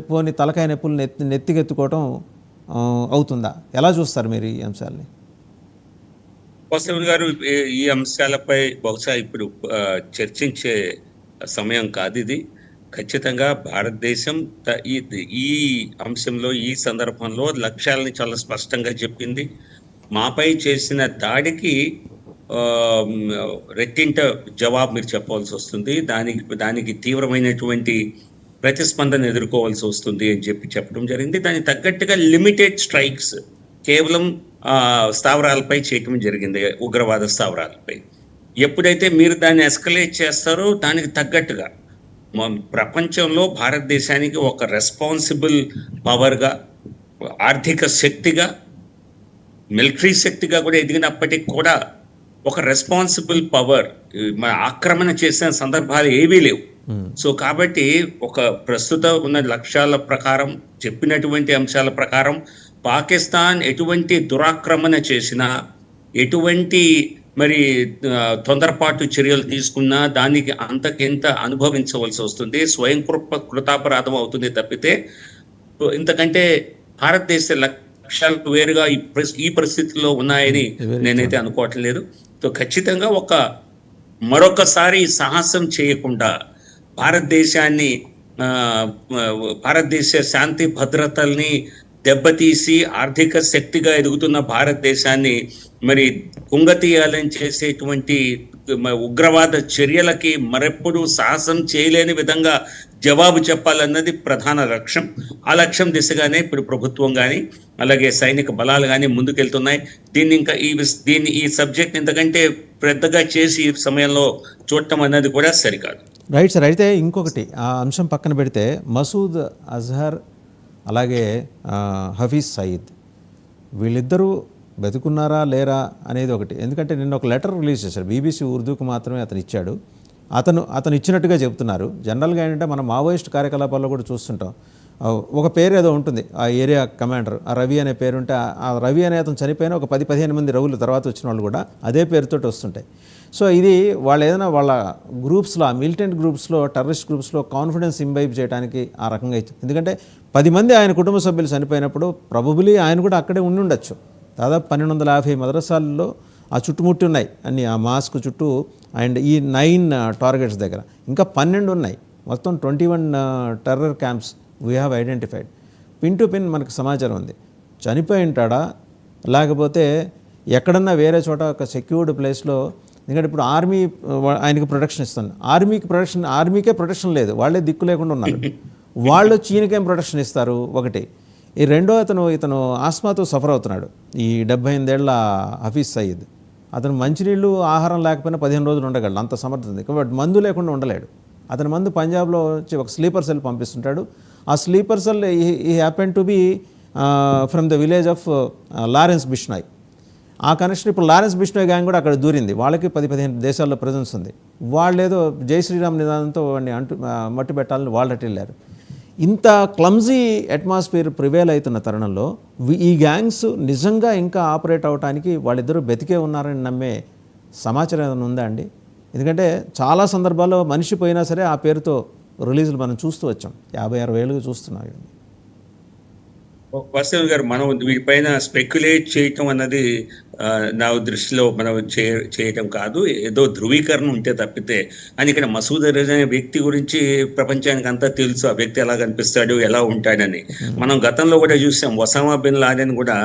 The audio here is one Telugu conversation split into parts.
పోని తలకాయ నొప్పులు నెత్తికెత్తుకోవటం అవుతుందా? ఎలా చూస్తారు మీరు ఈ అంశాలని? వాసవి గారు ఈ అంశాలపై బహుశా ఇప్పుడు చర్చించే సమయం కాదు ఇది. ఖచ్చితంగా భారతదేశం ఈ అంశంలో, ఈ సందర్భంలో లక్ష్యాలని చాలా స్పష్టంగా చెప్పింది. మాపై చేసిన దాడికి రెట్టింట జవాబు మీరు చెప్పవలసి వస్తుంది. దానికి తీవ్రమైనటువంటి ప్రతిస్పందన ఎదుర్కోవాల్సి వస్తుంది అని చెప్పడం జరిగింది. దానికి తగ్గట్టుగా లిమిటెడ్ స్ట్రైక్స్ కేవలం స్థావరాలపై చేయటం జరిగింది, ఉగ్రవాద స్థావరాలపై. ఎప్పుడైతే మీరు దాన్ని ఎస్కలేట్ చేస్తారో దానికి తగ్గట్టుగా ప్రపంచంలో భారతదేశానికి ఒక రెస్పాన్సిబుల్ పవర్గా, ఆర్థిక శక్తిగా, మిలిటరీ శక్తిగా కూడా ఎదిగినప్పటికీ కూడా ఒక రెస్పాన్సిబుల్ పవర్ మన ఆక్రమణ చేసిన సందర్భాలు ఏవీ లేవు. సో కాబట్టి ఒక ప్రస్తుత ఉన్న లక్ష్యాల ప్రకారం, చెప్పినటువంటి అంశాల ప్రకారం పాకిస్తాన్ ఎటువంటి దురాక్రమణ చేసినా, ఎటువంటి తొందరపాటు చర్యలు తీసుకున్నా దానికి అంతకింత అనుభవించవలసి వస్తుంది. స్వయం కృతాపరాధం అవుతుంది తప్పితే ఇంతకంటే భారతదేశ లక్ష్యాలు వేరుగా ఈ పరిస్థితుల్లో ఉన్నాయని నేనైతే అనుకోవటం లేదు. సో ఖచ్చితంగా మరొకసారి సాహసం చేయకుండా భారతదేశ శాంతి భద్రతల్ని దెబ్బతీసి ఆర్థిక శక్తిగా ఎదుగుతున్న భారతదేశాన్ని కుంగతీయాలని చేసేటువంటి ఉగ్రవాద చర్యలకి మరెప్పుడు సాహసం చేయలేని విధంగా జవాబు చెప్పాలన్నది ప్రధాన లక్ష్యం. ఆ లక్ష్యం దిశగానే ఇప్పుడు ప్రభుత్వం కానీ, అలాగే సైనిక బలాలు కానీ ముందుకెళ్తున్నాయి. ఈ సబ్జెక్ట్ ఇంతకంటే పెద్దగా చేసి ఈ సమయంలో చూడటం అన్నది కూడా సరికాదు. Right sir. అయితే ఇంకొకటి ఆ అంశం పక్కన పెడితే, మసూద్ అజహర్ అలాగే హఫీజ్ సయీద్ వీళ్ళిద్దరూ బతుకున్నారా లేరా అనేది ఒకటి. ఎందుకంటే నిన్న ఒక లెటర్ రిలీజ్ చేశారు, బీబీసీ ఉర్దూకు మాత్రమే అతను ఇచ్చాడు. అతను ఇచ్చినట్టుగా చెప్తున్నారు. జనరల్గా ఏంటంటే మనం మావోయిస్ట్ కార్యకలాపాల్లో కూడా చూస్తుంటాం, ఒక పేరు ఏదో ఉంటుంది, ఆ ఏరియా కమాండర్, ఆ రవి అనే పేరు ఉంటే, ఆ రవి అనే అతను చనిపోయిన ఒక 10-15 మంది రవులు తర్వాత వచ్చిన వాళ్ళు కూడా అదే పేరుతోటి వస్తుంటాయి. సో ఇది వాళ్ళు ఏదైనా వాళ్ళ గ్రూప్స్లో, మిలిటెంట్ గ్రూప్స్లో, టెర్రరిస్ట్ గ్రూప్స్లో కాన్ఫిడెన్స్ ఇంబైబ్ చేయడానికి ఆ రకంగా ఇచ్చింది. ఎందుకంటే 10 మంది ఆయన కుటుంబ సభ్యులు చనిపోయినప్పుడు ప్రాబబులీ ఆయన కూడా అక్కడే ఉండి ఉండొచ్చు. దాదాపు 1250 మదరసాల్లో ఆ చుట్టుముట్టి ఉన్నాయి అన్ని, ఆ మాస్క్ చుట్టూ అండ్ ఈ 9 టార్గెట్స్ దగ్గర ఇంకా 12 ఉన్నాయి. మొత్తం 21 terror camps we have identified. Pin to pin మనకు సమాచారం ఉంది. చనిపోయి ఉంటాడా, లేకపోతే ఎక్కడన్నా వేరే చోట ఒక సెక్యూర్డ్ ప్లేస్లో. ఎందుకంటే ఇప్పుడు ఆర్మీ ఆయనకి ప్రొటెక్షన్ ఇస్తుంది. ఆర్మీకే ప్రొటెక్షన్ లేదు, వాళ్ళే దిక్కు లేకుండా ఉన్నారు. వాళ్ళు చీనకేం ప్రొటెక్షన్ ఇస్తారు ఒకటి. ఈ రెండో ఇతను ఆస్మాతో సఫర్ అవుతున్నాడు, ఈ 78 ఏళ్ల హఫీజ్ సయీద్. అతను మంచినీళ్ళు ఆహారం లేకపోయినా 15 రోజులు ఉండగలడు, అంత సమర్థత. కాబట్టి మందు లేకుండా ఉండలేడు. అతని మందు పంజాబ్లో వచ్చి ఒక స్లీపర్ సెల్ పంపిస్తుంటాడు. ఆ స్లీపర్ సెల్ ఈ happen to be from the village of Lawrence Bishnoi. ఆ కనెక్షన్ ఇప్పుడు లారెన్స్ బిష్నాయ్ గ్యాంగ్ కూడా అక్కడ దూరింది. వాళ్ళకి 10-15 దేశాల్లో ప్రెజెన్స్ ఉంది. వాళ్ళు ఏదో జై శ్రీరామ్ నిదానంతో వాడిని మట్టి పెట్టాలని వాళ్ళు అటు వెళ్ళారు. ఇంత క్లమ్జీ అట్మాస్ఫియర్ ప్రివేల్ అవుతున్న తరుణంలో ఈ గ్యాంగ్స్ నిజంగా ఇంకా ఆపరేట్ అవడానికి వాళ్ళిద్దరూ బతికే ఉన్నారని నమ్మే సమాచారం ఏమైనా ఉందా అండి? ఎందుకంటే చాలా సందర్భాల్లో మనిషి పోయినా సరే ఆ పేరుతో రిలీజులు మనం చూస్తూ వచ్చాం, 50-60 ఏళ్ళుగా చూస్తున్నాం. వాసవి గారు, మనం వీటిపైన స్పెక్యులేట్ చేయటం అన్నది నా దృష్టిలో మనం చేయటం కాదు. ఏదో ధృవీకరణ ఉంటే తప్పితే. అని ఇక్కడ మసూద్ అజర్ అనే వ్యక్తి గురించి ప్రపంచానికి అంతా తెలుసు, ఆ వ్యక్తి ఎలా కనిపిస్తాడు, ఎలా ఉంటాడని. మనం గతంలో కూడా చూసాం, ఒసామా బిన్ లాడెన్ కూడా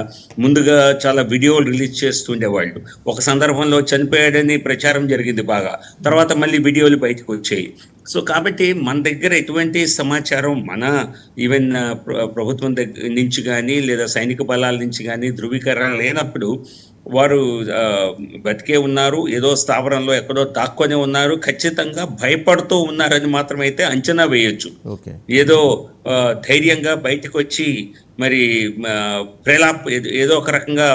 ముందుగా చాలా వీడియోలు రిలీజ్ చేస్తుండేవాళ్ళు. ఒక సందర్భంలో చనిపోయాడని ప్రచారం జరిగింది బాగా, తర్వాత మళ్ళీ వీడియోలు బయటకు వచ్చాయి. సో కాబట్టి మన దగ్గర ఎటువంటి సమాచారం, ఈవెన్ ప్రభుత్వం నుంచి కానీ లేదా సైనిక బలాల నుంచి కానీ ధృవీకరణ లేనప్పుడు వారు బతికే ఉన్నారు, ఏదో స్థావరంలో ఎక్కడో దాక్కొని ఉన్నారు, ఖచ్చితంగా భయపడుతూ ఉన్నారని మాత్రమైతే అంచనా వేయొచ్చు. ఏదో ధైర్యంగా బయటకు వచ్చి ఏదో ఒక రకంగా